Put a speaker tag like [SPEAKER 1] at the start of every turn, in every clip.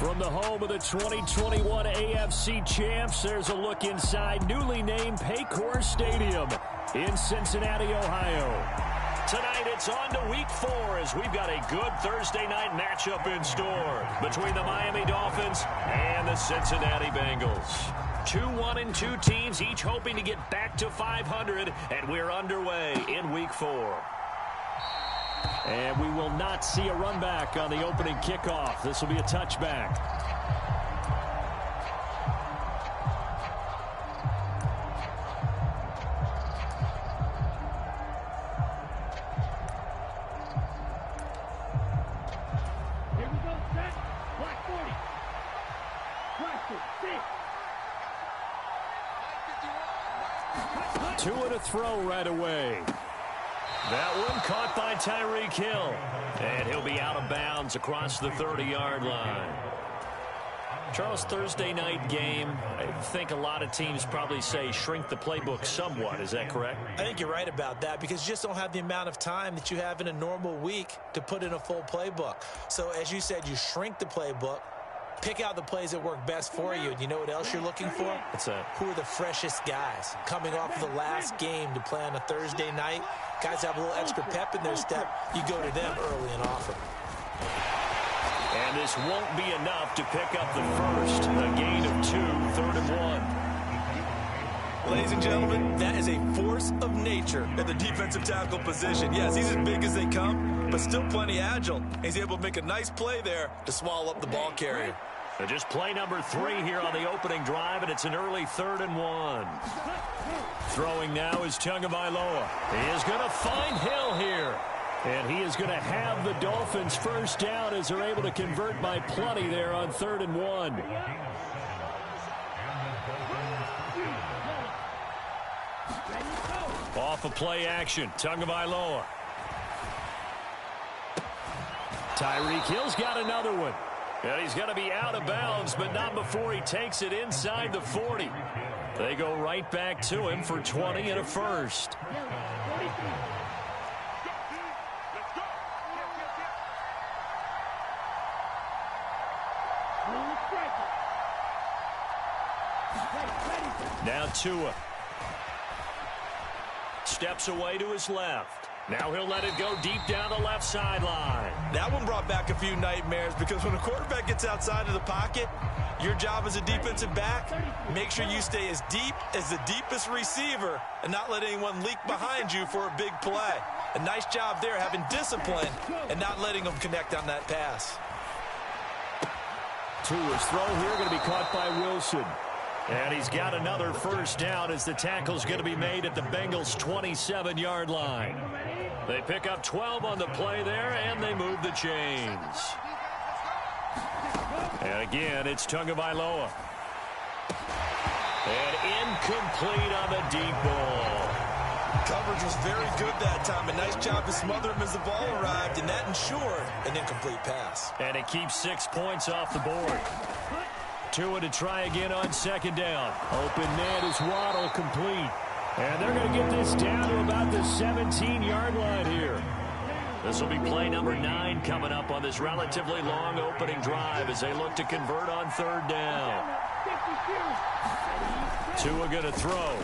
[SPEAKER 1] From the home of the 2021 AFC champs, there's a look inside newly named Paycor Stadium in Cincinnati, Ohio. Tonight, it's on to Week 4 as we've got a good Thursday night matchup in store between the Miami Dolphins and the Cincinnati Bengals. 2-1-2 teams, each hoping to get back to 500, and we're underway in Week 4. And we will not see a run back on the opening kickoff. This will be a touchback.
[SPEAKER 2] Here we go, set. Black 40. Black 6.
[SPEAKER 1] Two and a throw right away. That one caught by Tyreek Hill. And he'll be out of bounds across the 30-yard line. Charles, Thursday night game, I think a lot of teams probably say shrink the playbook somewhat. Is that correct?
[SPEAKER 3] I think you're right about that because you just don't have the amount of time that you have in a normal week to put in a full playbook. So as you said, you shrink the playbook. Pick out the plays that work best for you. And you know what else you're looking for?
[SPEAKER 1] What's that?
[SPEAKER 3] Who are the freshest guys coming off of the last game to play on a Thursday night? Guys have a little extra pep in their step. You go to them early and often.
[SPEAKER 1] And this won't be enough to pick up the first. A gain of 2, 3rd and 1.
[SPEAKER 3] Ladies and gentlemen, that is a force of nature at the defensive tackle position. Yes, he's as big as they come, but still plenty agile. He's able to make a nice play there to swallow up the ball carrier.
[SPEAKER 1] So just play number 3 here on the opening drive, and it's an early 3rd and 1. Throwing now is Tagovailoa. He is going to find Hill here. And he is going to have the Dolphins first down as they're able to convert by plenty there on 3rd and 1. Off of play action, Tagovailoa. Tyreek Hill's got another one. And he's going to be out of bounds, but not before he takes it inside the 40. They go right back to him for 20 and a first. Now Tua. Steps away to his left. Now he'll let it go deep down the left sideline.
[SPEAKER 3] That one brought back a few nightmares because when a quarterback gets outside of the pocket, your job as a defensive back, make sure you stay as deep as the deepest receiver and not let anyone leak behind you for a big play. A nice job there having discipline and not letting them connect on that pass.
[SPEAKER 1] Tua's throw here going to be caught by Wilson. And he's got another first down as the tackle's going to be made at the Bengals' 27-yard line. They pick up 12 on the play there, and they move the chains. And again, it's Tagovailoa. And incomplete on the deep ball.
[SPEAKER 3] Coverage was very good that time. A nice job to smother him as the ball arrived, and that ensured an incomplete pass.
[SPEAKER 1] And it keeps 6 points off the board. Tua to try again on 2nd down. Open man is Waddle, complete. And they're going to get this down to about the 17-yard line here. This will be play number 9 coming up on this relatively long opening drive as they look to convert on 3rd down. Tua going to throw.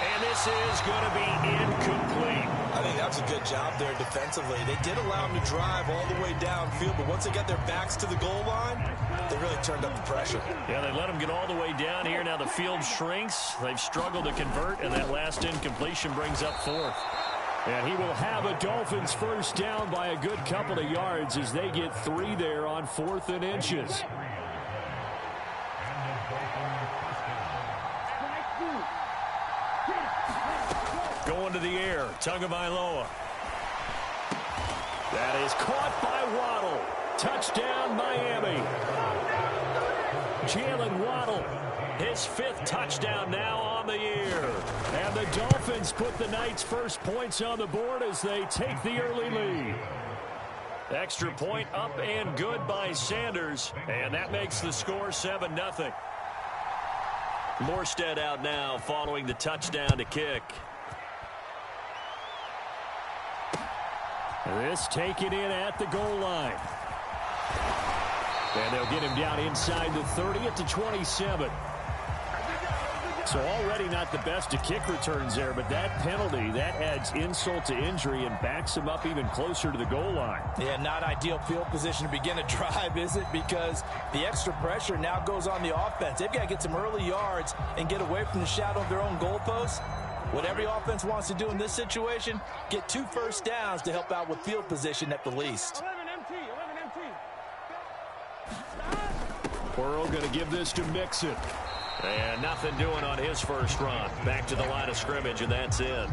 [SPEAKER 1] And this is going to be incomplete.
[SPEAKER 3] I think that's a good job there defensively. They did allow him to drive all the way downfield, but once they got their backs to the goal line, they really turned up the pressure.
[SPEAKER 1] Yeah, they let him get all the way down here. Now the field shrinks. They've struggled to convert, and that last incompletion brings up 4th. And he will have a Dolphins first down by a good couple of yards as they get 3 there on 4th and inches. Going to the air, Tagovailoa. That is caught by Waddle. Touchdown, Miami. Jalen Waddle, his 5th touchdown now on the year. And the Dolphins put the night's first points on the board as they take the early lead. Extra point up and good by Sanders, and that makes the score 7-0. Morstead out now following the touchdown to kick. This taken in at the goal line. And they'll get him down inside the 30 at the 27. So already not the best of kick returns there, but that penalty, that adds insult to injury and backs him up even closer to the goal line.
[SPEAKER 3] Yeah, not ideal field position to begin a drive, is it? Because the extra pressure now goes on the offense. They've got to get some early yards and get away from the shadow of their own goalposts. What every offense wants to do in this situation, get 2 first downs to help out with field position at the least.
[SPEAKER 2] 11 MT.
[SPEAKER 1] Burrow going to give this to Mixon. And nothing doing on his first run. Back to the line of scrimmage, and that's it.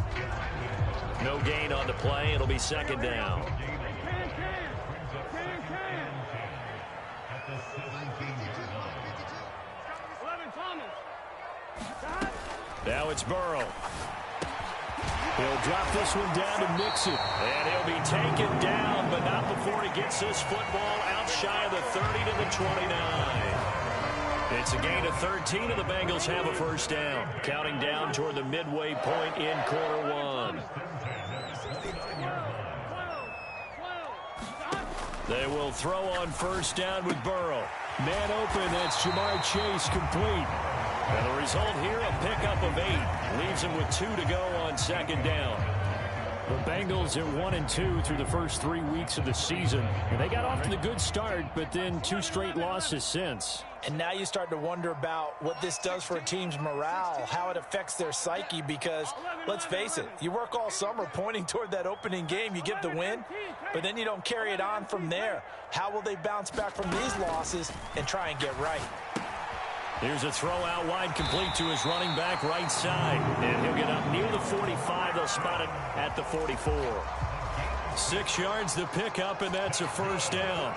[SPEAKER 1] No gain on the play. It'll be second down. Now it's Burrow. He'll drop this one down to Mixon. And he'll be taken down, but not before he gets this football out shy of the 30 to the 29. It's a gain of 13, and the Bengals have a first down. Counting down toward the midway point in quarter one. They will throw on first down with Burrow. Man open, that's Jamar Chase complete. And the result here, a pickup of 8. Leaves him with 2 to go on second down. The Bengals are 1-2 through the first 3 weeks of the season. And they got off to the good start, but then 2 straight losses since.
[SPEAKER 3] And now you start to wonder about what this does for a team's morale, how it affects their psyche, because let's face it, you work all summer pointing toward that opening game, you get the win, but then you don't carry it on from there. How will they bounce back from these losses and try and get right?
[SPEAKER 1] Here's a throw out wide, complete to his running back right side. And he'll get up near the 45. They'll spot it at the 44. 6 yards the pickup, and that's a first down.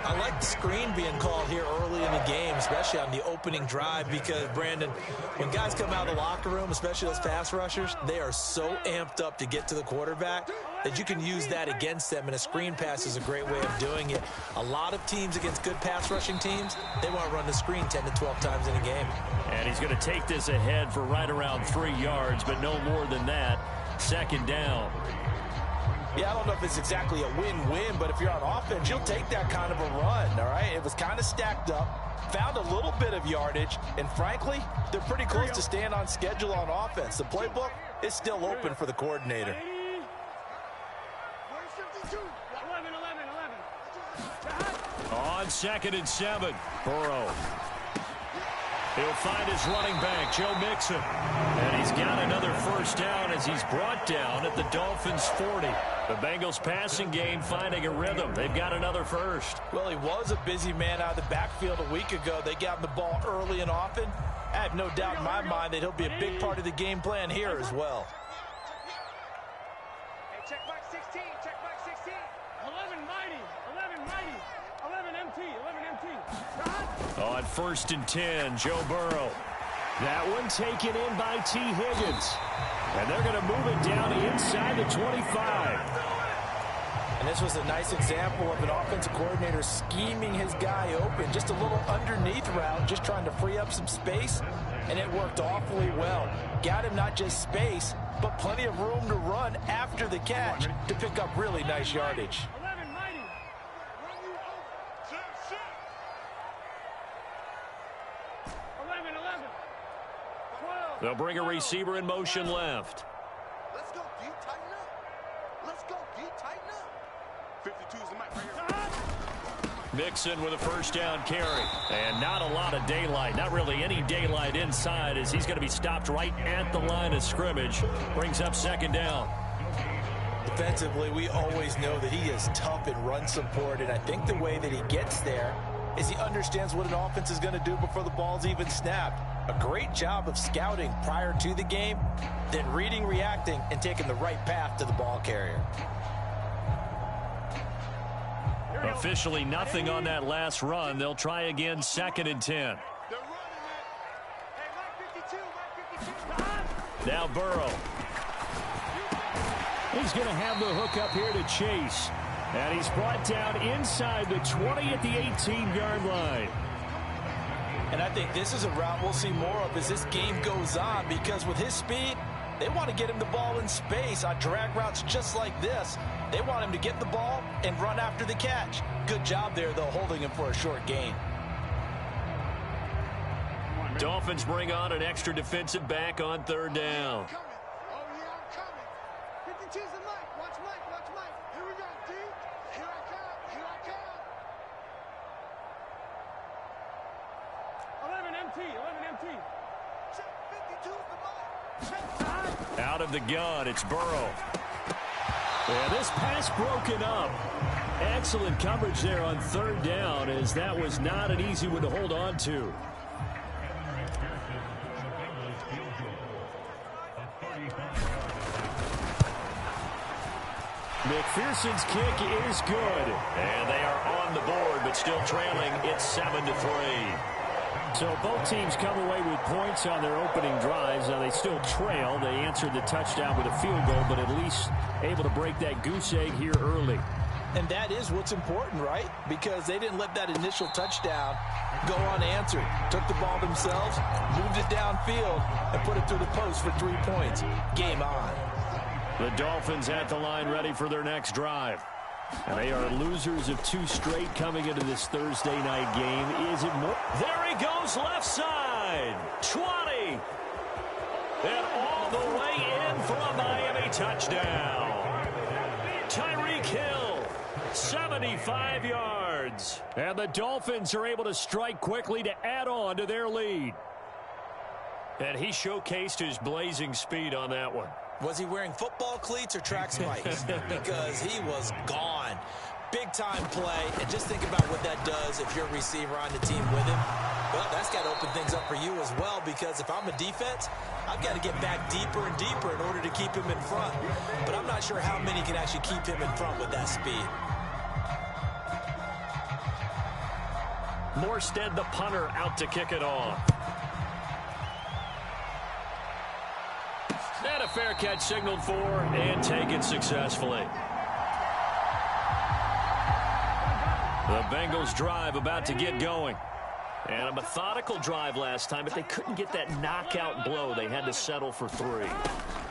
[SPEAKER 3] I like the screen being called here early in the game, especially on the opening drive, because, Brandon, when guys come out of the locker room, especially those pass rushers, they are so amped up to get to the quarterback that you can use that against them, and a screen pass is a great way of doing it. A lot of teams against good pass rushing teams, they want to run the screen 10 to 12 times in a game.
[SPEAKER 1] And he's going to take this ahead for right around 3 yards, but no more than that. Second down.
[SPEAKER 3] Yeah, I don't know if it's exactly a win-win, but if you're on offense, you'll take that kind of a run, all right? It was kind of stacked up, found a little bit of yardage, and frankly, they're pretty close to staying on schedule on offense. The playbook is still open for the coordinator.
[SPEAKER 2] 11.
[SPEAKER 1] On 2nd and 7, Burrow. He'll find his running back, Joe Mixon. And he's got another first down as he's brought down at the Dolphins' 40. The Bengals passing game finding a rhythm. They've got another first.
[SPEAKER 3] Well, he was a busy man out of the backfield a week ago. They got him the ball early and often. I have no doubt in my mind that he'll be a big part of the game plan here as well.
[SPEAKER 2] Hey, check back 16. Check back 16. 11 mighty. 11 MT.
[SPEAKER 1] On 1st and 10, Joe Burrow. That one taken in by T. Higgins. And they're going to move it down inside the 25.
[SPEAKER 3] And this was a nice example of an offensive coordinator scheming his guy open. Just a little underneath route, just trying to free up some space. And it worked awfully well. Got him not just space, but plenty of room to run after the catch to pick up really nice yardage.
[SPEAKER 2] 11. 12.
[SPEAKER 1] They'll bring a receiver in motion left.
[SPEAKER 4] Let's go, D. Tighten up. Let's go, D. Tighten up. 52 is the mic right here.
[SPEAKER 1] Mixon with a first down carry. And not a lot of daylight. Not really any daylight inside as he's going to be stopped right at the line of scrimmage. Brings up second down.
[SPEAKER 3] Defensively, we always know that he is tough in run support, and I think the way that he gets there is he understands what an offense is going to do before the ball's even snapped. A great job of scouting prior to the game, then reading, reacting, and taking the right path to the ball carrier.
[SPEAKER 1] Officially nothing on that last run. They'll try again, 2nd and 10. Now Burrow. He's going to have the hook up here to Chase. And he's brought down inside the 20 at the 18-yard line.
[SPEAKER 3] And I think this is a route we'll see more of as this game goes on, because with his speed, They want to get him the ball in space on drag routes just like this. They want him to get the ball and run after the catch. Good job there, though, holding him for a short gain.
[SPEAKER 1] Dolphins bring on an extra defensive back on third down.
[SPEAKER 2] Oh, yeah, I'm coming. 52's the Mike. Watch Mike. Watch Mike. Here we go, D. Here I come. Here I come. 11 MT. 11 MT.
[SPEAKER 4] Check 52's the Mike.
[SPEAKER 1] Out of the gun, it's Burrow. Yeah, this pass broken up. Excellent coverage there on third down, as that was not an easy one to hold on to. McPherson's kick is good. And they are on the board, but still trailing. It's 7-3. So both teams come away with points on their opening drives. Now they still trail. They answered the touchdown with a field goal, but at least able to break that goose egg here early.
[SPEAKER 3] And that is what's important, right? Because they didn't let that initial touchdown go unanswered. Took the ball themselves, moved it downfield, and put it through the post for 3 points. Game on.
[SPEAKER 1] The Dolphins at the line ready for their next drive. And they are losers of 2 straight coming into this Thursday night game. Is it more? There he goes, left side. 20. And all the way in for a Miami touchdown. Tyreek Hill, 75 yards. And the Dolphins are able to strike quickly to add on to their lead. And he showcased his blazing speed on that one.
[SPEAKER 3] Was he wearing football cleats or track spikes? Because he was gone. Big-time play. And just think about what that does if you're a receiver on the team with him. Well, that's got to open things up for you as well, because if I'm a defense, I've got to get back deeper and deeper in order to keep him in front. But I'm not sure how many can actually keep him in front with that speed.
[SPEAKER 1] Morstead, the punter, out to kick it off. And a fair catch signaled for and taken successfully. The Bengals drive about to get going. And a methodical drive last time, but they couldn't get that knockout blow. They had to settle for 3.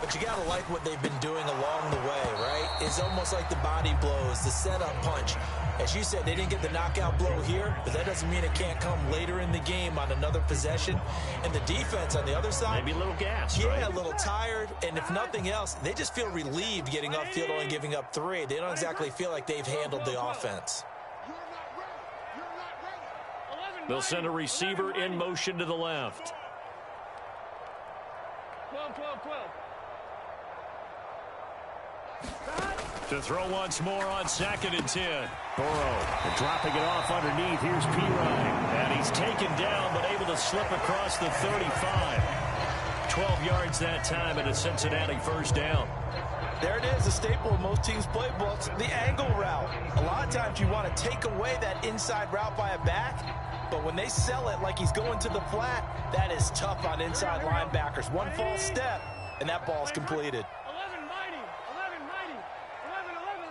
[SPEAKER 3] But you got to like what they've been doing along the way, right? It's almost like the body blows, the setup punch. As you said, they didn't get the knockout blow here, but that doesn't mean it can't come later in the game on another possession. And the defense on the other side,
[SPEAKER 1] maybe a little gassed,
[SPEAKER 3] yeah,
[SPEAKER 1] right?
[SPEAKER 3] A little tired. And if nothing else, they just feel relieved getting upfield only giving up 3. They don't exactly feel like they've handled the offense.
[SPEAKER 1] They'll send a receiver in motion to the left.
[SPEAKER 2] 12, 12, 12.
[SPEAKER 1] To throw once more on 2nd and 10. Burrow dropping it off underneath. Here's Pirine. And he's taken down, but able to slip across the 35. 12 yards that time, and a Cincinnati first down.
[SPEAKER 3] There it is, a staple of most teams' playbooks, the angle route. A lot of times you want to take away that inside route by a back, but when they sell it like he's going to the flat, that is tough on inside linebackers. One false step, and that ball's completed.
[SPEAKER 2] 11 mighty. 11 mighty. 11, 11,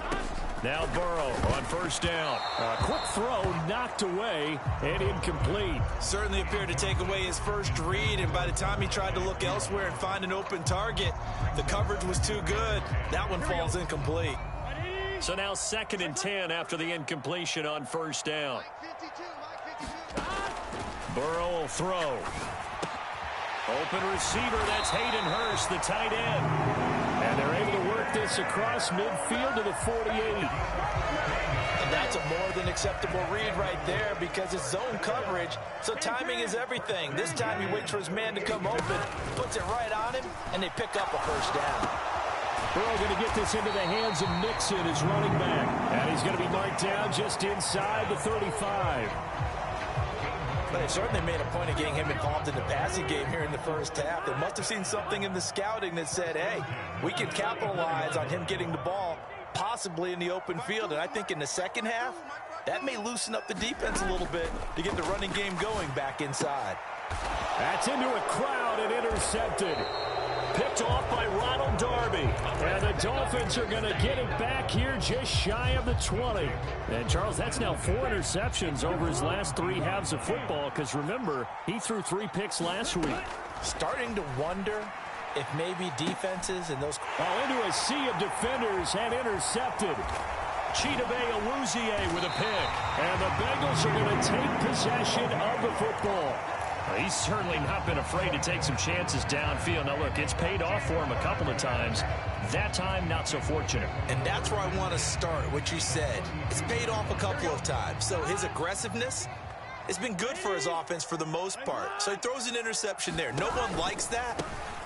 [SPEAKER 2] 11.
[SPEAKER 1] Now Burrow on first down. A quick throw knocked away and incomplete.
[SPEAKER 3] Certainly appeared to take away his first read, and by the time he tried to look elsewhere and find an open target, the coverage was too good. That one falls incomplete.
[SPEAKER 1] So now 2nd and 10 after the incompletion on first down. Burrow will throw. Open receiver, that's Hayden Hurst, the tight end. And they're able to work this across midfield to the 48.
[SPEAKER 3] And that's a more than acceptable read right there because it's zone coverage, so timing is everything. This time he waits for his man to come open, puts it right on him, and they pick up a first down.
[SPEAKER 1] Burrow going to get this into the hands of Mixon, his running back. And he's going to be marked down just inside the 35.
[SPEAKER 3] But they certainly made a point of getting him involved in the passing game here in the first half. They must have seen something in the scouting that said, hey, we can capitalize on him getting the ball, possibly in the open field. And I think in the second half, that may loosen up the defense a little bit to get the running game going back inside.
[SPEAKER 1] That's into a crowd and intercepted. Picked off by Ronald Darby. And the Dolphins are going to get it back here just shy of the 20. And, Charles, that's now 4 interceptions over his last 3 halves of football because, remember, he threw 3 picks last week.
[SPEAKER 3] Starting to wonder if maybe defenses and those...
[SPEAKER 1] Into a sea of defenders and intercepted. Chidobe Awuzie with a pick. And the Bengals are going to take possession of the football. He's certainly not been afraid to take some chances downfield. Now, look, it's paid off for him a couple of times. That time, not so fortunate.
[SPEAKER 3] And that's where I want to start, what you said. It's paid off a couple of times. So his aggressiveness has been good for his offense for the most part. So he throws an interception there. No one likes that,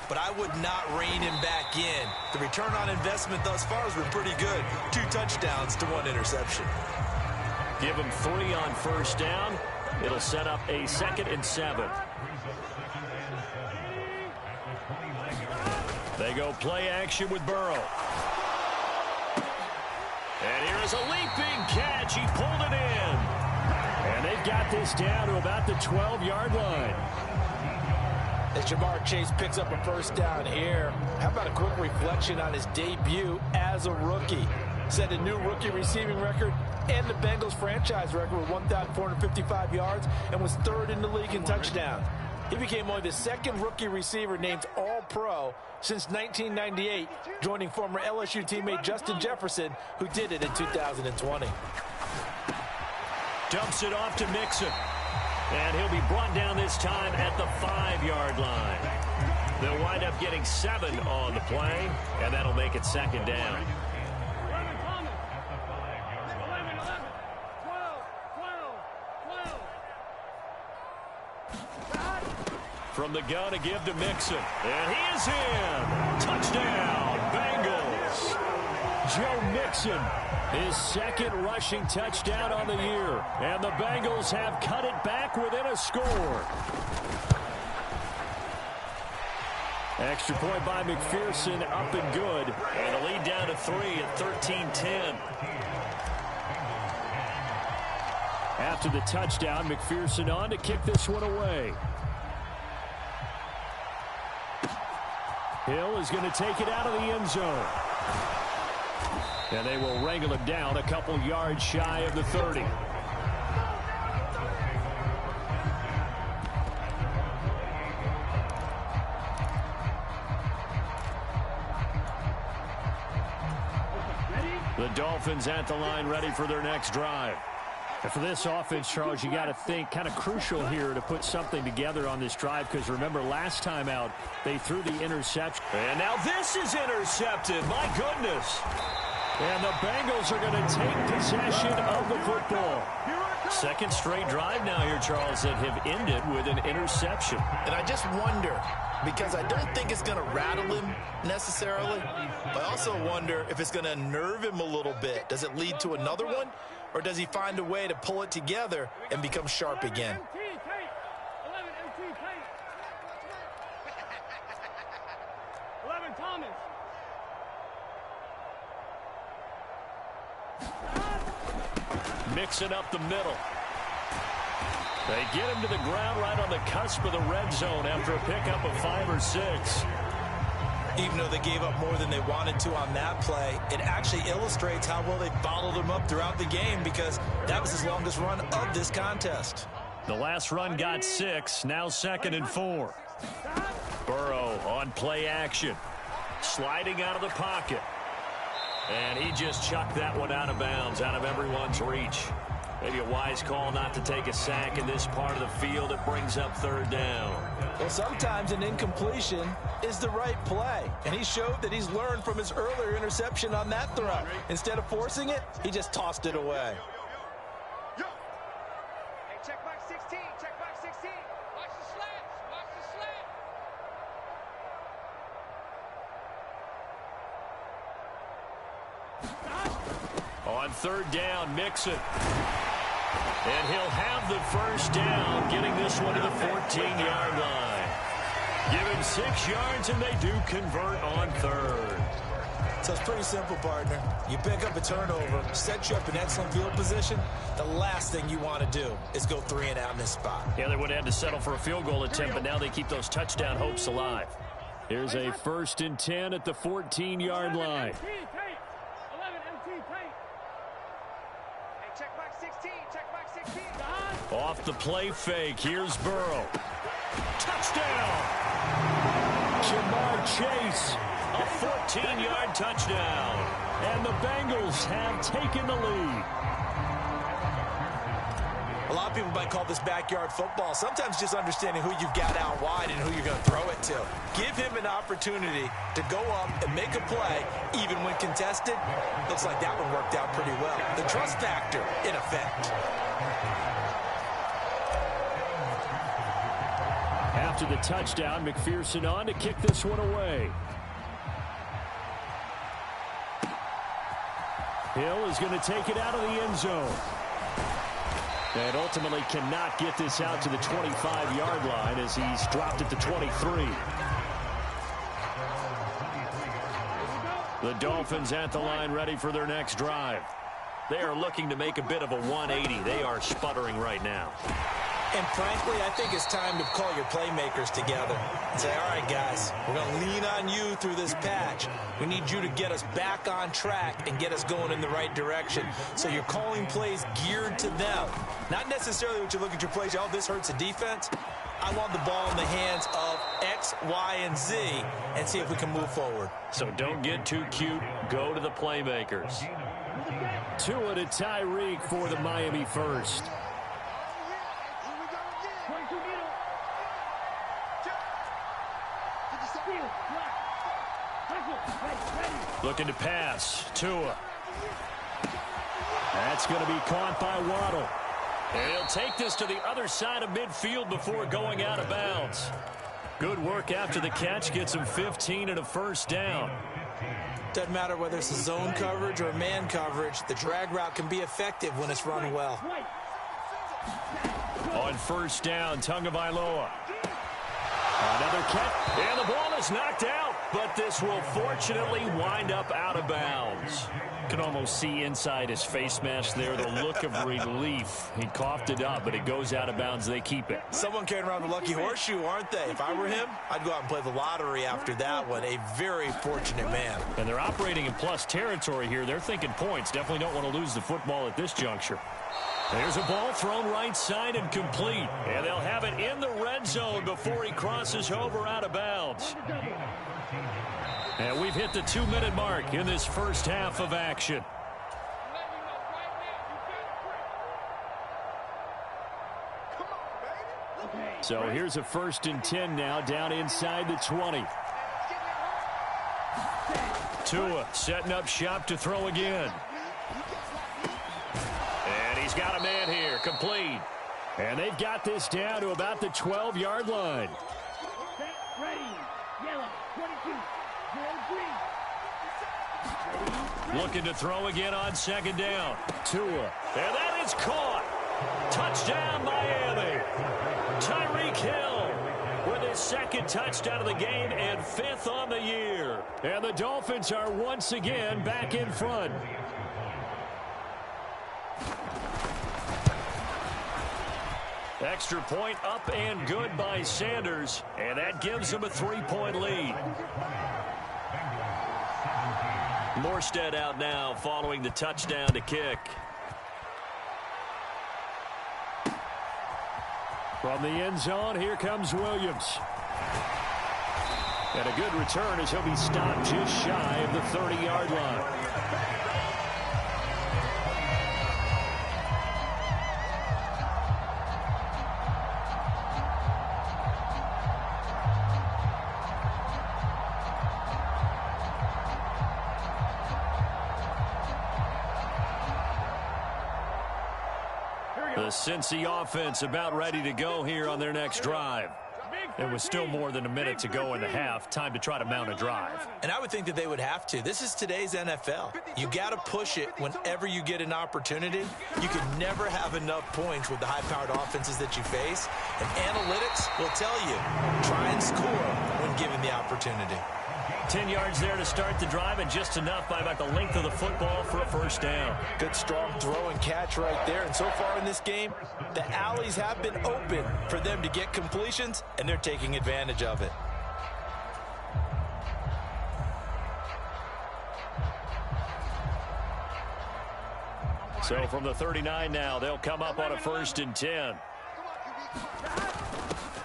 [SPEAKER 3] but I would not rein him back in. The return on investment thus far has been pretty good. 2 touchdowns to 1 interception.
[SPEAKER 1] Give him 3 on first down. It'll set up a 2nd and 7. They go play action with Burrow. And here is a leaping catch. He pulled it in. And they've got this down to about the 12-yard line.
[SPEAKER 3] As Jamar Chase picks up a first down here, how about a quick reflection on his debut as a rookie? Set a new rookie receiving record and the Bengals franchise record with 1,455 yards and was 3rd in the league in touchdowns. He became only the 2nd rookie receiver named All-Pro since 1998, joining former LSU teammate Justin Jefferson, who did it in 2020.
[SPEAKER 1] Dumps it off to Mixon. And he'll be brought down this time at the 5-yard line. They'll wind up getting 7 on the play, and that'll make it 2nd down. From the gun to give to Mixon. And he is in. Touchdown, Bengals. Joe Mixon, his 2nd rushing touchdown on the year. And the Bengals have cut it back within a score. Extra point by McPherson, up and good. And a lead down to 3 at 13-10. After the touchdown, McPherson on to kick this one away. Hill is going to take it out of the end zone. And they will wrangle him down a couple yards shy of the 30. The Dolphins at the line ready for their next drive. And for this offense, Charles, you got to think kind of crucial here to put something together on this drive because remember last time out they threw the interception. And now this is intercepted. My goodness. And the Bengals are going to take possession of the football. 2nd straight drive now here, Charles, that have ended with an interception.
[SPEAKER 3] And I just wonder, because I don't think it's going to rattle him necessarily, but I also wonder if it's going to unnerve him a little bit. Does it lead to another one? Or does he find a way to pull it together and become sharp again?
[SPEAKER 1] Mixing up the middle. They get him to the ground right on the cusp of the red zone after a pickup of 5 or 6.
[SPEAKER 3] Even though they gave up more than they wanted to on that play, it actually illustrates how well they bottled him up throughout the game because that was his longest run of this contest.
[SPEAKER 1] The last run got 6, now 2nd and 4. Burrow on play action. Sliding out of the pocket. And he just chucked that one out of bounds, out of everyone's reach. Maybe a wise call not to take a sack in this part of the field. It brings up 3rd down.
[SPEAKER 3] Well, sometimes an incompletion is the right play. And he showed that he's learned from his earlier interception on that throw. Instead of forcing it, he just tossed it away.
[SPEAKER 2] Hey, check box 16. Check box 16. Watch the slants. Watch the slant.
[SPEAKER 1] On 3rd down, Mixon. And he'll have the first down, getting this one to the 14-yard line. Give him 6 yards, and they do convert on 3rd.
[SPEAKER 3] So it's pretty simple, partner. You pick up a turnover, set you up in excellent field position. The last thing you want to do is go 3 and out in this spot.
[SPEAKER 1] Yeah, they would have had to settle for a field goal attempt, but now they keep those touchdown hopes alive. Here's a 1st and 10 at the 14-yard line. Off the play fake. Here's Burrow. Touchdown! Jamar Chase. A 14-yard touchdown. And the Bengals have taken the lead.
[SPEAKER 3] A lot of people might call this backyard football. Sometimes just understanding who you've got out wide and who you're going to throw it to. Give him an opportunity to go up and make a play, even when contested. Looks like that one worked out pretty well. The trust factor in effect.
[SPEAKER 1] After the touchdown, McPherson on to kick this one away. Hill is going to take it out of the end zone. And ultimately cannot get this out to the 25-yard line as he's dropped at the 23. The Dolphins at the line ready for their next drive. They are looking to make a bit of a 180. They are sputtering right now.
[SPEAKER 3] And frankly, I think it's time to call your playmakers together and say, all right, guys, we're going to lean on you through this patch. We need you to get us back on track and get us going in the right direction. So you're calling plays geared to them. Not necessarily what you look at your plays, oh, this hurts the defense. I want the ball in the hands of X, Y, and Z and see if we can move forward.
[SPEAKER 1] So don't get too cute. Go to the playmakers. Tua to Tyreek for the Miami first. Looking to pass. Tua. That's going to be caught by Waddle. And he'll take this to the other side of midfield before going out of bounds. Good work after the catch. Gets him 15 and a first down.
[SPEAKER 3] Doesn't matter whether it's a zone coverage or man coverage. The drag route can be effective when it's run well.
[SPEAKER 1] On first down, Tagovailoa. Another catch, and the ball is knocked out, but this will fortunately wind up out of bounds. Can almost see inside his face mask there the look of relief. He coughed it up, but it goes out of bounds. They keep it.
[SPEAKER 3] Someone carrying around the lucky horseshoe, aren't they? If I were him, I'd go out and play the lottery after that one. A very fortunate man.
[SPEAKER 1] And they're operating in plus territory here. They're thinking points. Definitely don't want to lose the football at this juncture. There's a ball thrown right side and complete. And they'll have it in the red zone before he crosses over out of bounds. And we've hit the 2-minute mark in this first half of action. So here's a 1st and 10 now down inside the 20. Tua setting up shop to throw again. And he's got a man here, complete. And they've got this down to about the 12-yard line.
[SPEAKER 5] Ready, yellow, 22,
[SPEAKER 1] Looking to throw again on 2nd down. Tua. And that is caught. Touchdown, Miami. Tyreek Hill with his 2nd touchdown of the game and 5th on the year. And the Dolphins are once again back in front. Extra point up and good by Sanders, and that gives him a 3-point lead. Morstead out now following the touchdown to kick. From the end zone, here comes Williams. And a good return as he'll be stopped just shy of the 30-yard line. The Cincy offense about ready to go here on their next drive. There was still more than a minute to go in the half. Time to try to mount a drive.
[SPEAKER 3] And I would think that they would have to. This is today's NFL. You got to push it whenever you get an opportunity. You can never have enough points with the high-powered offenses that you face. And analytics will tell you, try and score when given the opportunity.
[SPEAKER 1] 10 yards there to start the drive, and just enough by about the length of the football for a first down.
[SPEAKER 3] Good strong throw and catch right there. And so far in this game, the alleys have been open for them to get completions, and they're taking advantage of it.
[SPEAKER 1] So from the 39 now, they'll come up on a 1st and 10.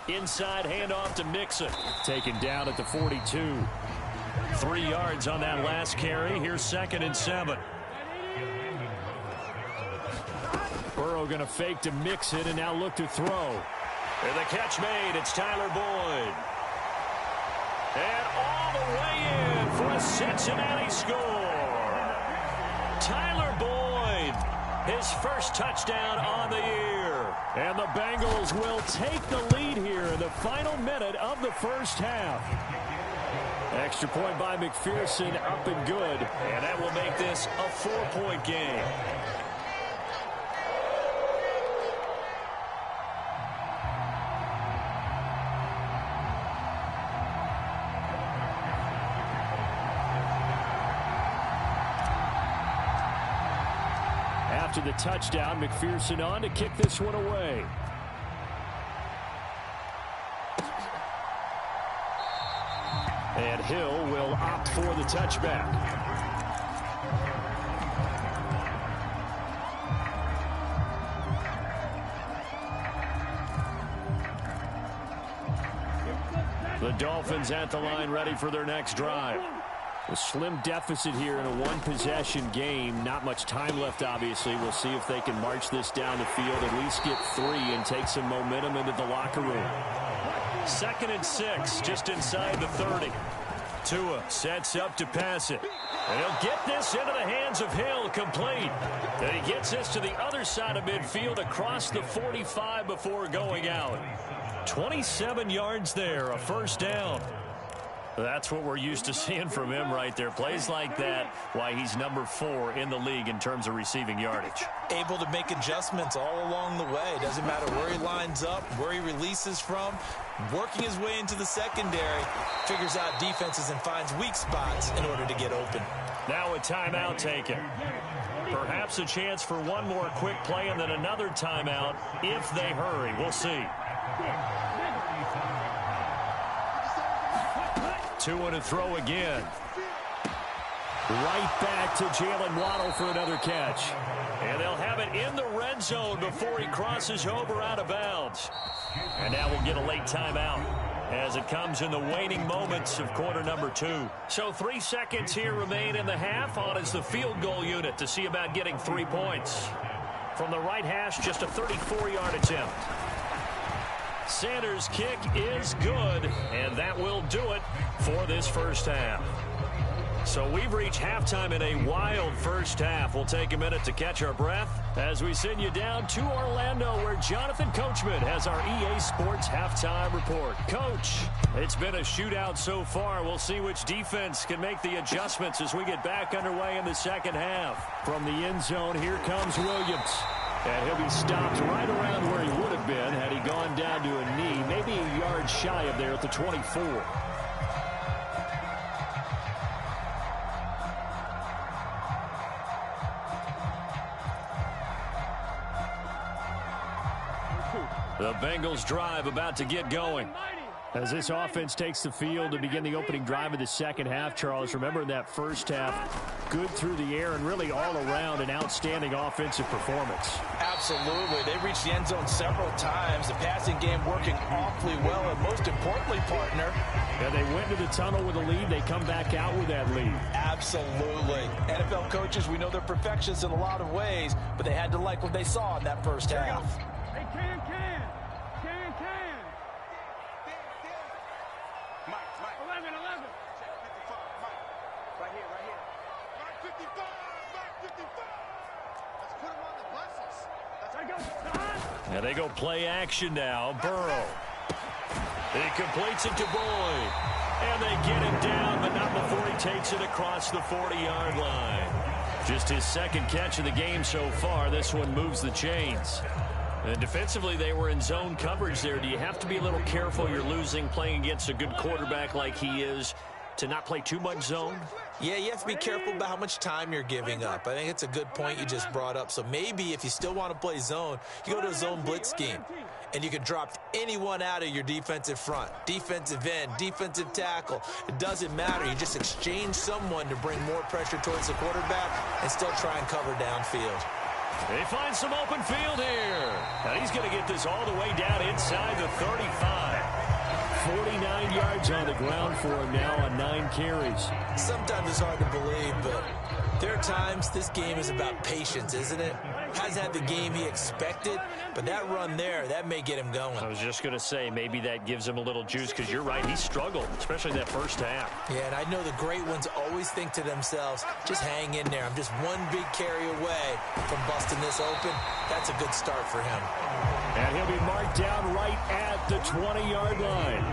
[SPEAKER 1] Inside handoff to Mixon. Taken down at the 42. 3 yards on that last carry. Here's 2nd and 7. Burrow going to fake to Mixon and now look to throw. And the catch made. It's Tyler Boyd. And all the way in for a Cincinnati score. Tyler Boyd, his first touchdown on the year. And the Bengals will take the lead here in the final minute of the first half. Extra point by McPherson, up and good. And that will make this a 4-point game. After the touchdown, McPherson on to kick this one away. And Hill will opt for the touchback. The Dolphins at the line ready for their next drive. A slim deficit here in a one-possession game. Not much time left, obviously. We'll see if they can march this down the field, at least get 3 and take some momentum into the locker room. 2nd and 6, just inside the 30. Tua sets up to pass it. And he'll get this into the hands of Hill, complete. And he gets this to the other side of midfield across the 45 before going out. 27 yards there, a first down. That's what we're used to seeing from him right there. Plays like that, why he's number 4 in the league in terms of receiving yardage.
[SPEAKER 3] Able to make adjustments all along the way. Doesn't matter where he lines up, where he releases from. Working his way into the secondary, figures out defenses and finds weak spots in order to get open.
[SPEAKER 1] Now a timeout taken. Perhaps a chance for one more quick play and then another timeout if they hurry. We'll see. Tua to throw again. Right back to Jalen Waddle for another catch. And they'll have it in the red zone before he crosses over out of bounds. And now we'll get a late timeout as it comes in the waning moments of quarter number 2. So 3 seconds here remain in the half. On is the field goal unit to see about getting 3 points. From the right hash, just a 34-yard attempt. Sanders' kick is good, and that will do it for this first half. So we've reached halftime in a wild first half. We'll take a minute to catch our breath as we send you down to Orlando, where Jonathan Coachman has our EA Sports halftime report. Coach, it's been a shootout so far. We'll see which defense can make the adjustments as we get back underway in the second half. From the end zone, here comes Williams. And he'll be stopped right around where he would have been had he gone down to a knee, maybe a yard shy of there at the 24. The Bengals drive about to get going. As this offense takes the field to begin the opening drive of the second half, Charles, remember in that first half, good through the air and really all around an outstanding offensive performance.
[SPEAKER 3] Absolutely. They reached the end zone several times. The passing game working awfully well, and most importantly, partner.
[SPEAKER 1] Yeah, they went to the tunnel with a lead. They come back out with that lead.
[SPEAKER 3] Absolutely. NFL coaches, we know they're perfectionists in a lot of ways, but they had to like what they saw in that first half.
[SPEAKER 5] Hey, can.
[SPEAKER 2] Mike.
[SPEAKER 5] 11.
[SPEAKER 2] Check 55, Mike. Right here. Mike 55. Let's put him on the buses.
[SPEAKER 1] And they go play action now. Burrow. He completes it to Boyd. And they get him down, but not before he takes it across the 40-yard line. Just his second catch of the game so far. This one moves the chains. And defensively, they were in zone coverage there. Do you have to be a little careful? You're losing playing against a good quarterback like he is to not play too much zone?
[SPEAKER 3] Yeah, you have to be careful about how much time you're giving up. I think it's a good point you just brought up. So maybe if you still want to play zone, you go to a zone blitz scheme. And you can drop anyone out of your defensive front, defensive end, defensive tackle. It doesn't matter. You just exchange someone to bring more pressure towards the quarterback and still try and cover downfield.
[SPEAKER 1] They find some open field here. And he's going to get this all the way down inside the 35. 49 yards on the ground for him now on 9 carries.
[SPEAKER 3] Sometimes it's hard to believe, but there are times this game is about patience, isn't it? Hasn't had the game he expected, but that run there, that may get him going.
[SPEAKER 1] I was just going to say, maybe that gives him a little juice, because you're right, he struggled, especially that first half.
[SPEAKER 3] Yeah, and I know the great ones always think to themselves, just hang in there. I'm just one big carry away from busting this open. That's a good start for him.
[SPEAKER 1] And he'll be marked down right at the 20-yard line.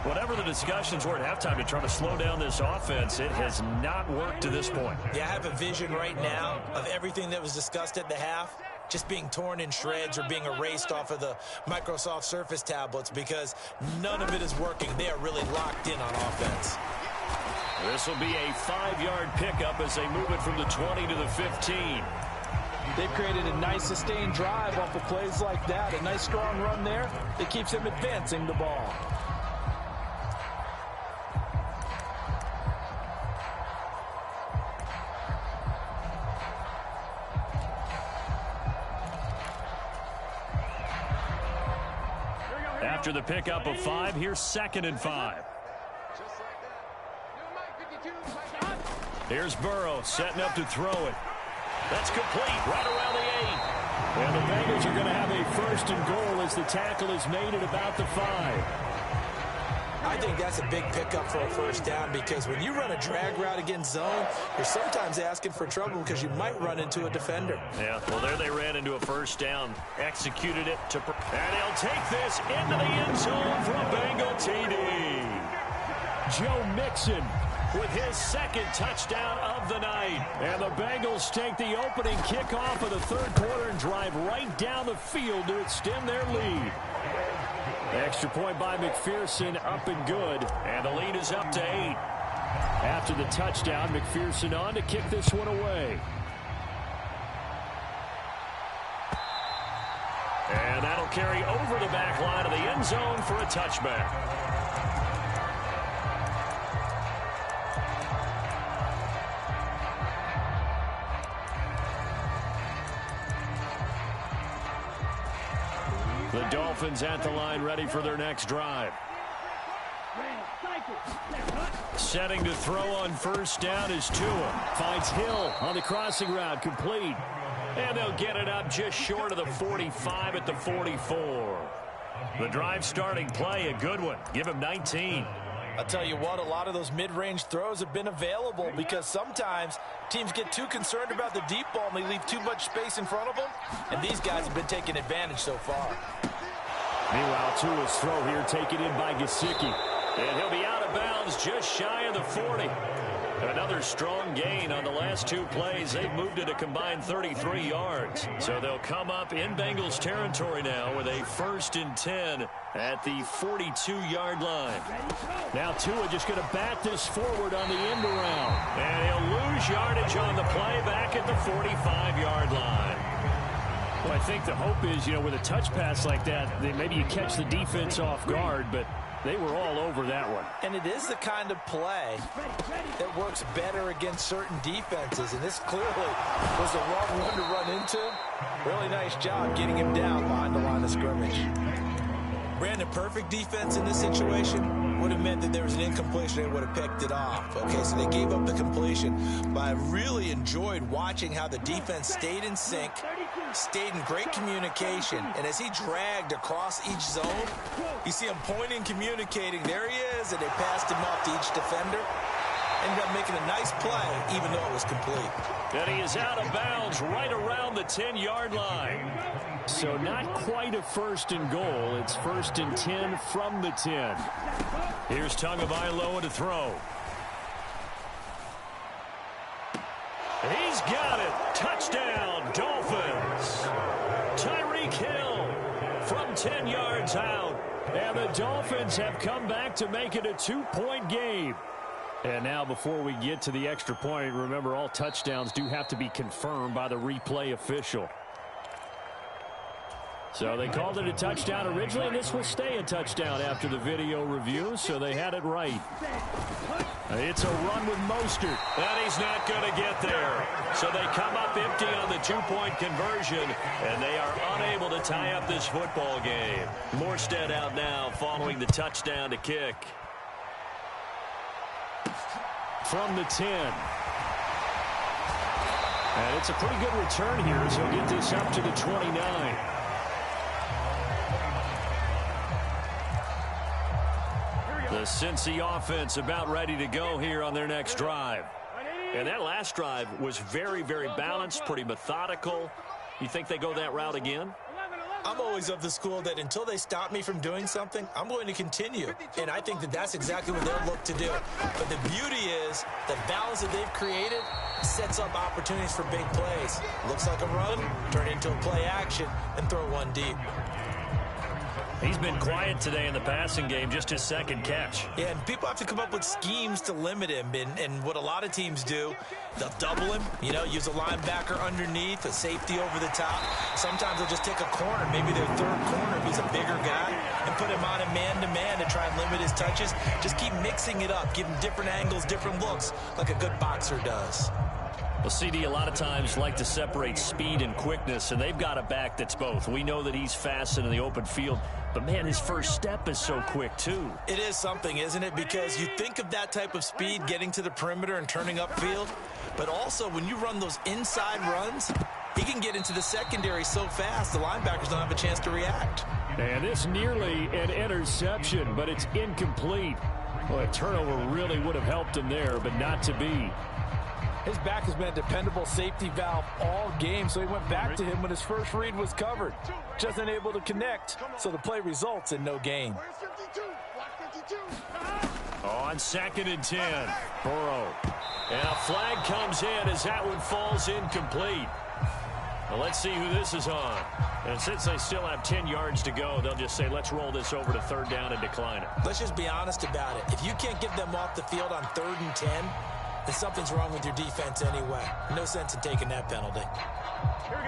[SPEAKER 1] Whatever the discussions were at halftime to try to slow down this offense, it has not worked to this point.
[SPEAKER 3] Yeah, I have a vision right now of everything that was discussed at the half just being torn in shreds or being erased off of the Microsoft Surface tablets, because none of it is working. They are really locked in on offense.
[SPEAKER 1] This will be a 5-yard pickup as they move it from the 20 to the 15.
[SPEAKER 6] They've created a nice sustained drive off of plays like that. A nice strong run there that keeps them advancing the ball.
[SPEAKER 1] After the pickup of 5, here's 2nd and 5. Here's Burrow setting up to throw it. That's complete right around the 8. And the Bengals are going to have a 1st and goal as the tackle is made at about the 5.
[SPEAKER 3] I think that's a big pickup for a 1st down, because when you run a drag route against zone, you're sometimes asking for trouble because you might run into a defender.
[SPEAKER 1] Yeah, well, there they ran into a 1st down, executed it, and he'll take this into the end zone for a Bengal TD. Joe Mixon with his 2nd touchdown of the night. And the Bengals take the opening kickoff of the 3rd quarter and drive right down the field to extend their lead. Extra point by McPherson, up and good. And the lead is up to 8. After the touchdown, McPherson on to kick this one away. And that'll carry over the back line of the end zone for a touchback. The Dolphins at the line, ready for their next drive. Setting to throw on 1st down is Tua. Finds Hill on the crossing route, complete. And they'll get it up just short of the 45 at the 44. The drive starting play, a good one. Give him 19.
[SPEAKER 6] I'll tell you what, a lot of those mid-range throws have been available, because sometimes teams get too concerned about the deep ball and they leave too much space in front of them, and these guys have been taking advantage so far.
[SPEAKER 1] Meanwhile, Tua's throw here taken in by Gesicki. And he'll be out of bounds just shy of the 40. Another strong gain on the last 2 plays. They've moved it a combined 33 yards. So they'll come up in Bengals territory now with a 1st and 10 at the 42-yard line. Now Tua just going to bat this forward on the end around. And he'll lose yardage on the play back at the 45-yard line. Well, I think the hope is, with a touch pass like that, maybe you catch the defense off guard, but they were all over that one.
[SPEAKER 6] And it is the kind of play that works better against certain defenses, and this clearly was the wrong one to run into. Really nice job getting him down behind the line of scrimmage.
[SPEAKER 3] Brandon, perfect defense in this situation would have meant that there was an incompletion and would have picked it off. Okay, so they gave up the completion, but I really enjoyed watching how the defense stayed in sync, stayed in great communication, and as he dragged across each zone, you see him pointing, communicating. There he is, and they passed him off to each defender. Ended up making a nice play, even though it was complete.
[SPEAKER 1] And he is out of bounds right around the 10-yard line. So not quite a 1st and goal. It's 1st and 10 from the 10. Here's Tagovailoa to throw. He's got it. Touchdown, Dolphins. Tyreek Hill from 10 yards out. And the Dolphins have come back to make it a 2-point game. And now before we get to the extra point, remember all touchdowns do have to be confirmed by the replay official. So they called it a touchdown originally, and this will stay a touchdown after the video review, so they had it right. It's a run with Mostert. And he's not going to get there. So they come up empty on the two-point conversion, and they are unable to tie up this football game. Morstead out now following the touchdown to kick. From the 10. And it's a pretty good return here as he'll get this up to the 29. The Cincy offense about ready to go here on their next drive. And that last drive was very, very balanced, pretty methodical. You think they go that route again?
[SPEAKER 6] I'm always of the school that until they stop me from doing something, I'm going to continue. And I think that that's exactly what they'll look to do. But the beauty is the balance that they've created sets up opportunities for big plays. Looks like a run, turn into a play action, and throw one deep.
[SPEAKER 1] He's been quiet today in the passing game, just his second catch.
[SPEAKER 6] Yeah, and people have to come up with schemes to limit him. And what a lot of teams do, they'll double him, use a linebacker underneath, a safety over the top. Sometimes they'll just take a corner, maybe their third corner if he's a bigger guy, and put him on a man-to-man to try and limit his touches. Just keep mixing it up, give him different angles, different looks, like a good boxer does.
[SPEAKER 1] Well, CD, a lot of times like to separate speed and quickness, and they've got a back that's both. We know that he's fast in the open field, but, man, his first step is so quick, too.
[SPEAKER 6] It is something, isn't it? Because you think of that type of speed getting to the perimeter and turning upfield, but also when you run those inside runs, he can get into the secondary so fast the linebackers don't have a chance to react.
[SPEAKER 1] And it's nearly an interception, but it's incomplete. Well, a turnover really would have helped him there, but not to be.
[SPEAKER 7] His back has been a dependable safety valve all game, so he went back to him when his first read was covered. Just unable to connect, so the play results in no gain.
[SPEAKER 1] On 2nd and 10, Burrow. And a flag comes in as that one falls incomplete. Well, let's see who this is on. And since they still have 10 yards to go, they'll just say, let's roll this over to 3rd down and decline it.
[SPEAKER 6] Let's just be honest about it. If you can't get them off the field on 3rd and 10, then something's wrong with your defense anyway. No sense in taking that penalty.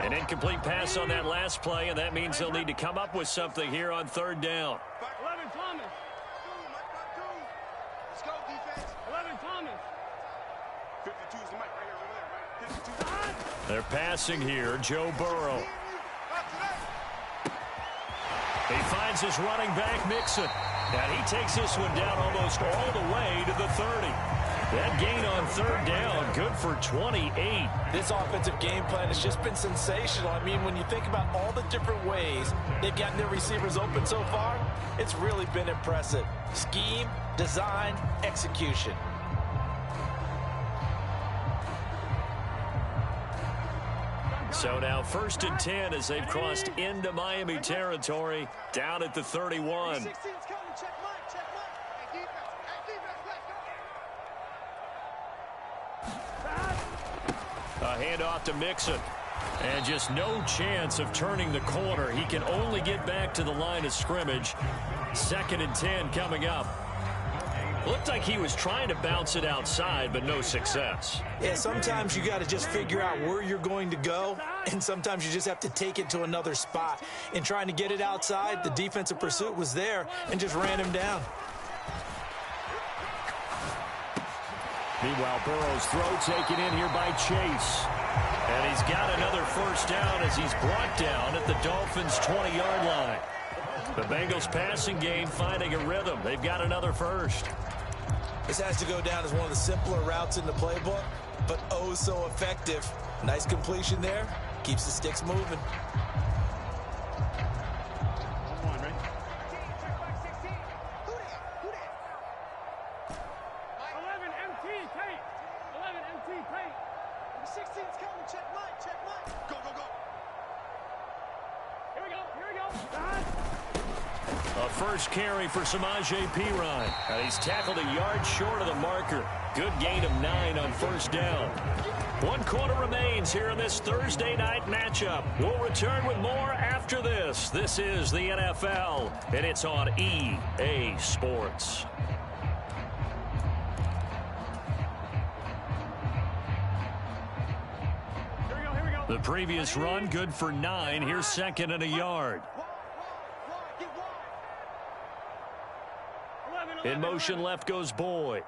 [SPEAKER 1] An incomplete pass on that last play, and that means they'll need to come up with something here on 3rd down.
[SPEAKER 5] 11 Thomas.
[SPEAKER 2] Let's go, defense.
[SPEAKER 5] 11 Thomas.
[SPEAKER 4] 52 is the mic right here, over there, right? 52.
[SPEAKER 1] They're passing here, Joe Burrow. He finds his running back, Mixon. And he takes this one down almost all the way to the 30. That gain on 3rd down, good for 28.
[SPEAKER 7] This offensive game plan has just been sensational. I mean, when you think about all the different ways they've gotten their receivers open so far, it's really been impressive. Scheme, design, execution.
[SPEAKER 1] So now 1st and 10 as they've crossed into Miami territory, down at the 31.
[SPEAKER 2] 16's coming, check Mike, check Mike. Hey, defense, let's go.
[SPEAKER 1] A handoff to Mixon. And just no chance of turning the corner. He can only get back to the line of scrimmage. 2nd and 10 coming up. Looked like he was trying to bounce it outside, but no success.
[SPEAKER 6] Yeah, sometimes you got to just figure out where you're going to go, and sometimes you just have to take it to another spot. In trying to get it outside, the defensive pursuit was there and just ran him down.
[SPEAKER 1] Meanwhile, Burrow's throw taken in here by Chase. And he's got another 1st down as he's brought down at the Dolphins' 20-yard line. The Bengals passing game finding a rhythm. They've got another 1st.
[SPEAKER 6] This has to go down as one of the simpler routes in the playbook, but oh so effective. Nice completion there. Keeps the sticks moving.
[SPEAKER 5] Come on, right?
[SPEAKER 2] Check Mike, 16. Who that?
[SPEAKER 5] 11 MT tape. 11 MT tape.
[SPEAKER 2] The 16's coming, check Mike.
[SPEAKER 4] Go, go, go.
[SPEAKER 5] Here we go.
[SPEAKER 1] A 1st carry for Samaje Perine. And he's tackled a yard short of the marker. Good gain of 9 on 1st down. 1 quarter remains here in this Thursday night matchup. We'll return with more after this. This is the NFL, and it's on EA Sports.
[SPEAKER 5] Here we go.
[SPEAKER 1] The previous run, good for 9. Here's 2nd and a yard.
[SPEAKER 2] Get wide.
[SPEAKER 5] 11.
[SPEAKER 1] In motion left goes Boyd.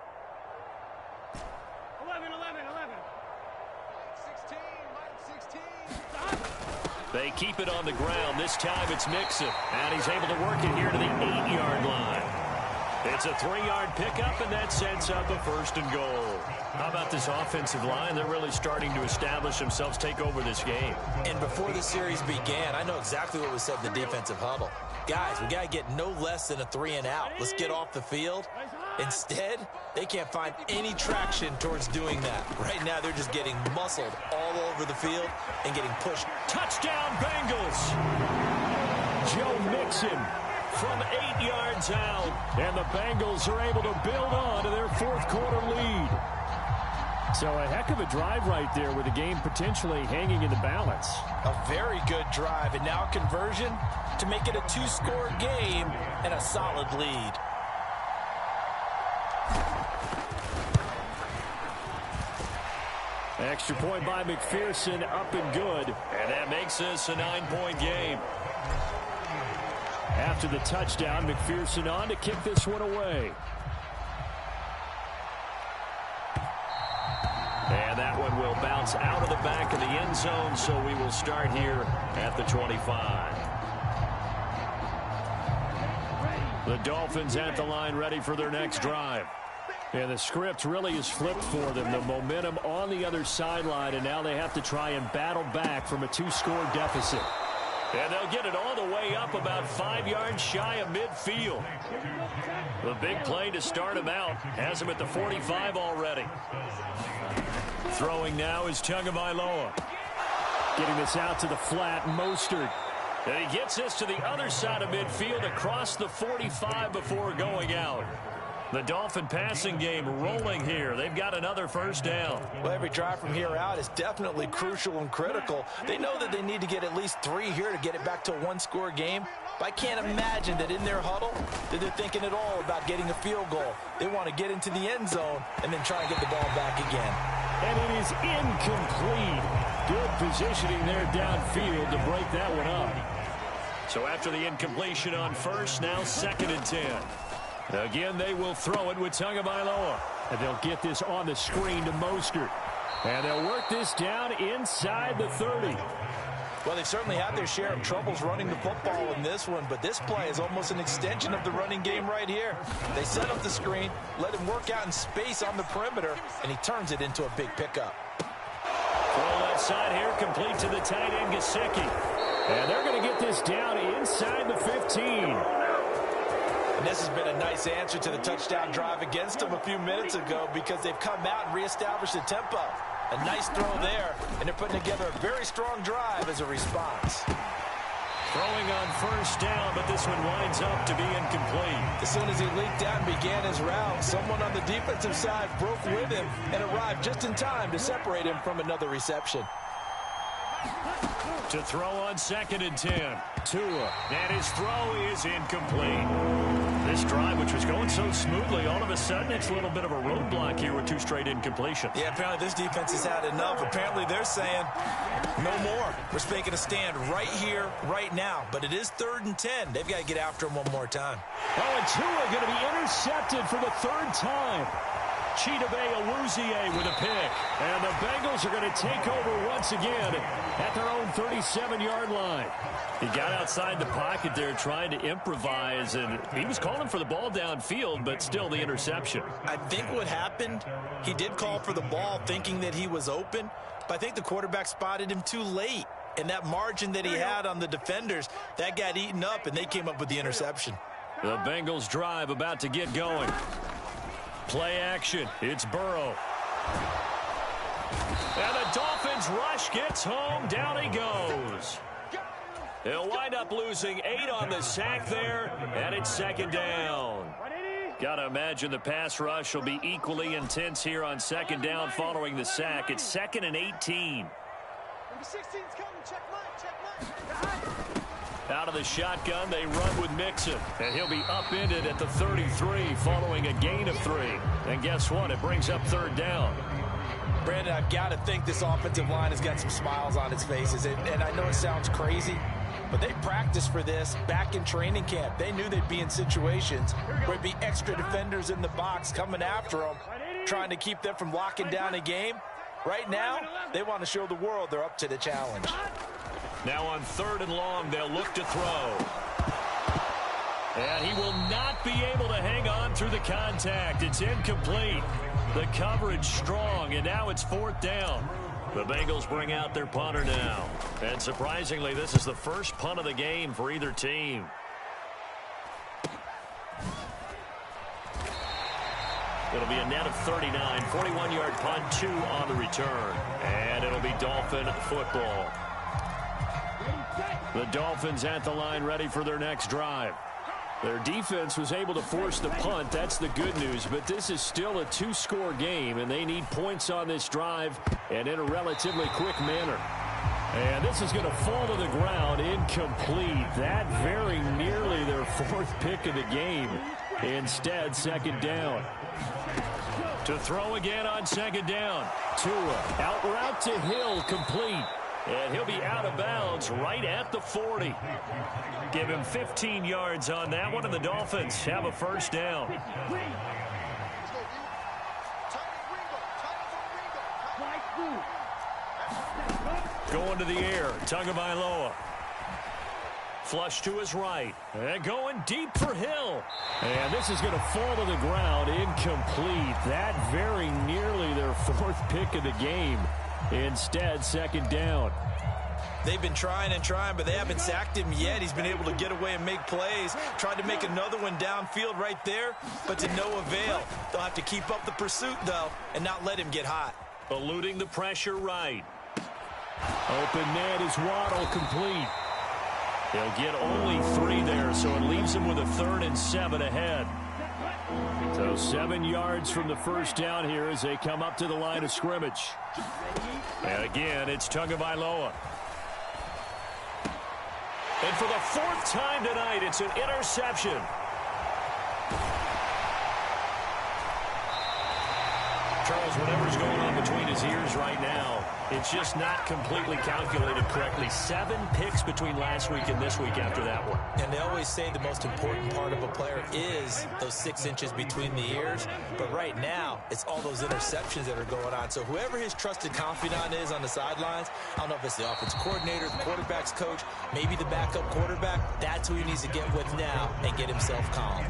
[SPEAKER 5] 11.
[SPEAKER 2] 16.
[SPEAKER 1] They keep it on the ground. This time it's Mixon. And he's able to work it here to the 8-yard line. It's a 3-yard pickup, and that sets up a 1st and goal. How about this offensive line? They're really starting to establish themselves, take over this game.
[SPEAKER 6] And before the series began, I know exactly what was said in the defensive huddle. Guys, we got to get no less than a 3-and-out. Let's get off the field. Instead, they can't find any traction towards doing that. Right now, they're just getting muscled all over the field and getting pushed.
[SPEAKER 1] Touchdown, Bengals! Joe Mixon from 8 yards out. And the Bengals are able to build on to their 4th quarter lead. So a heck of a drive right there with the game potentially hanging in the balance.
[SPEAKER 6] A very good drive, and now conversion to make it a 2-score game and a solid lead.
[SPEAKER 1] Extra point by McPherson, up and good. And that makes this a 9-point game. After the touchdown, McPherson on to kick this one away. And that one will bounce out of the back of the end zone, so we will start here at the 25. The Dolphins at the line, ready for their next drive. And the script really is flipped for them. The momentum on the other sideline, and now they have to try and battle back from a 2-score deficit. And they'll get it all the way up about 5 yards shy of midfield. The big play to start him out has him at the 45 already. Throwing now is Tagovailoa. Getting this out to the flat, Mostert. And he gets this to the other side of midfield across the 45 before going out. The Dolphin passing game rolling here. They've got another 1st down.
[SPEAKER 6] Well, every drive from here out is definitely crucial and critical. They know that they need to get at least 3 here to get it back to a 1-score game. But I can't imagine that in their huddle that they're thinking at all about getting a field goal. They want to get into the end zone and then try and get the ball back again.
[SPEAKER 1] And it is incomplete. Good positioning there downfield to break that one up. So after the incompletion on 1st, now 2nd and 10. Again, they will throw it with Tagovailoa. And they'll get this on the screen to Mostert. And they'll work this down inside the 30.
[SPEAKER 6] Well, they've certainly had their share of troubles running the football in this one, but this play is almost an extension of the running game right here. They set up the screen, let him work out in space on the perimeter, and he turns it into a big pickup.
[SPEAKER 1] Throw left side here, complete to the tight end, Gesicki. And they're going to get this down inside the 15.
[SPEAKER 6] And this has been a nice answer to the touchdown drive against them a few minutes ago because they've come out and reestablished the tempo. A nice throw there, and they're putting together a very strong drive as a response.
[SPEAKER 1] Throwing on 1st down, but this one winds up to be incomplete.
[SPEAKER 6] As soon as he leaped down and began his route, someone on the defensive side broke with him and arrived just in time to separate him from another reception.
[SPEAKER 1] To throw on 2nd and 10. Tua, and his throw is incomplete. This drive, which was going so smoothly, all of a sudden it's a little bit of a roadblock here with 2 straight incompletions.
[SPEAKER 6] Yeah, apparently this defense has had enough. Apparently they're saying, no more. We're making a stand right here, right now. But it is 3rd and 10. They've got to get after him one more time.
[SPEAKER 1] Oh, and Tua going to be intercepted for the 3rd time. Chidobe Awuzie with a pick. And the Bengals are going to take over once again at their own 37-yard line. He got outside the pocket there trying to improvise, and he was calling for the ball downfield, but still the interception.
[SPEAKER 6] I think what happened, he did call for the ball thinking that he was open, but I think the quarterback spotted him too late. And that margin that he had on the defenders, that got eaten up, and they came up with the interception.
[SPEAKER 1] The Bengals drive about to get going. Play action. It's Burrow. And the Dolphins rush gets home. Down he goes. They'll wind up losing 8 on the sack there, and it's 2nd down. Got to imagine the pass rush will be equally intense here on 2nd down following the sack. It's 2nd and 18.
[SPEAKER 2] Number 16's coming. Check Mike.
[SPEAKER 1] Out of the shotgun, they run with Mixon. And he'll be upended at the 33 following a gain of 3. And guess what? It brings up 3rd down.
[SPEAKER 6] Brandon, I've got to think this offensive line has got some smiles on its faces. And I know it sounds crazy,
[SPEAKER 7] but they practiced for this back in training camp. They knew they'd be in situations where there'd be extra defenders in the box coming after them, trying to keep them from locking down a game. Right now, they want to show the world they're up to the challenge.
[SPEAKER 1] Now on 3rd and long, they'll look to throw. And he will not be able to hang on through the contact. It's incomplete. The coverage strong, and now it's 4th down. The Bengals bring out their punter now. And surprisingly, this is the first punt of the game for either team. It'll be a net of 39, 41-yard punt, 2 on the return. And it'll be Dolphin football. The Dolphins at the line ready for their next drive. Their defense was able to force the punt. That's the good news. But this is still a 2-score game, and they need points on this drive and in a relatively quick manner. And this is going to fall to the ground, incomplete. That very nearly their 4th pick of the game. Instead, 2nd down. To throw again on 2nd down. Tua, out route to Hill, complete. And he'll be out of bounds right at the 40. Give him 15 yards on that one, and the Dolphins have a 1st down. Going to the air, Tagovailoa. Flush to his right. And going deep for Hill. And this is going to fall to the ground, incomplete. That very nearly their 4th pick of the game. Instead, 2nd down.
[SPEAKER 6] They've been trying and trying, but they haven't sacked him yet. He's been able to get away and make plays. Tried to make another one downfield right there, but to no avail. They'll have to keep up the pursuit, though, and not let him get hot.
[SPEAKER 1] Eluding the pressure right. Open net is Waddle, complete. He'll get only 3 there, so it leaves him with a 3rd and 7 ahead. So 7 yards from the 1st down here as they come up to the line of scrimmage. And again, it's Tagovailoa. And for the 4th time tonight, it's an interception. Charles, whatever's going on between his ears right now, it's just not completely calculated correctly. 7 picks between last week and this week after that one.
[SPEAKER 6] And they always say the most important part of a player is those 6 inches between the ears. But right now, it's all those interceptions that are going on. So whoever his trusted confidant is on the sidelines, I don't know if it's the offense coordinator, the quarterback's coach, maybe the backup quarterback, that's who he needs to get with now and get himself calm.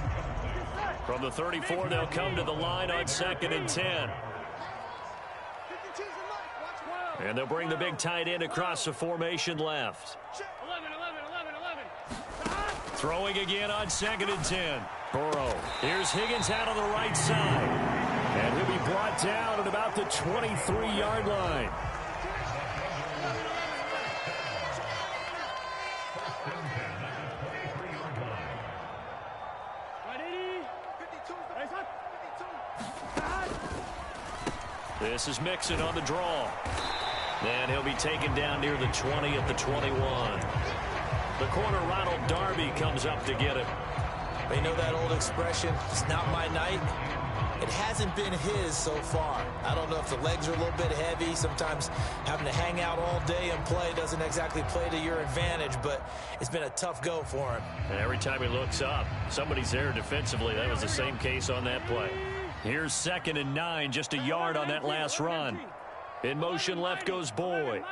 [SPEAKER 1] From the 34, they'll come to the line on 2nd and 10. And they'll bring the big tight end across the formation left.
[SPEAKER 5] 11.
[SPEAKER 1] Throwing again on 2nd and 10. Burrow. Here's Higgins out on the right side. And he'll be brought down at about the 23-yard line. This is Mixon on the draw. And he'll be taken down near the 20 at the 21. The corner, Ronald Darby, comes up to get it.
[SPEAKER 6] You know that old expression, it's not my night? It hasn't been his so far. I don't know if the legs are a little bit heavy. Sometimes having to hang out all day and play doesn't exactly play to your advantage, but it's been a tough go for him.
[SPEAKER 1] And every time he looks up, somebody's there defensively. That was the same case on that play. Here's 2nd and 9, just a yard on that last run. In motion left goes Boyd.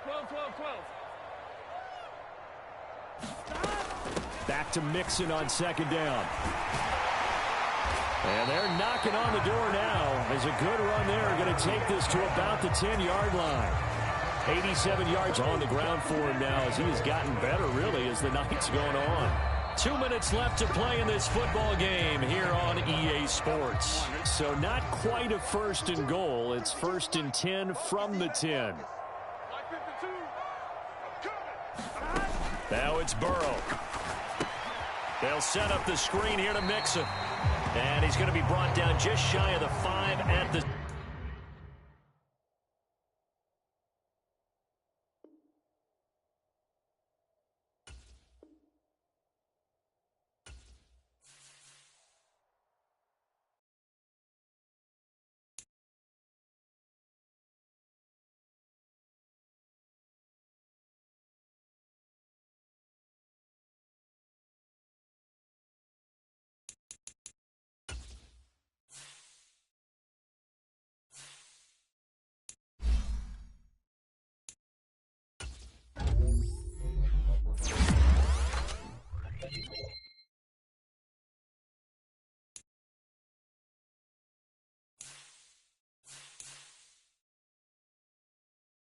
[SPEAKER 5] 12.
[SPEAKER 1] Back to Mixon on 2nd down. And they're knocking on the door now. As a good run there, going to take this to about the 10-yard line. 87 yards on the ground for him now as he has gotten better, really, as the night's going on. 2 minutes left to play in this football game here on EA Sports. So not quite a 1st and goal. It's 1st and 10 from the 10. Now it's Burrow. They'll set up the screen here to Mixon. And he's going to be brought down just shy of the 5 at the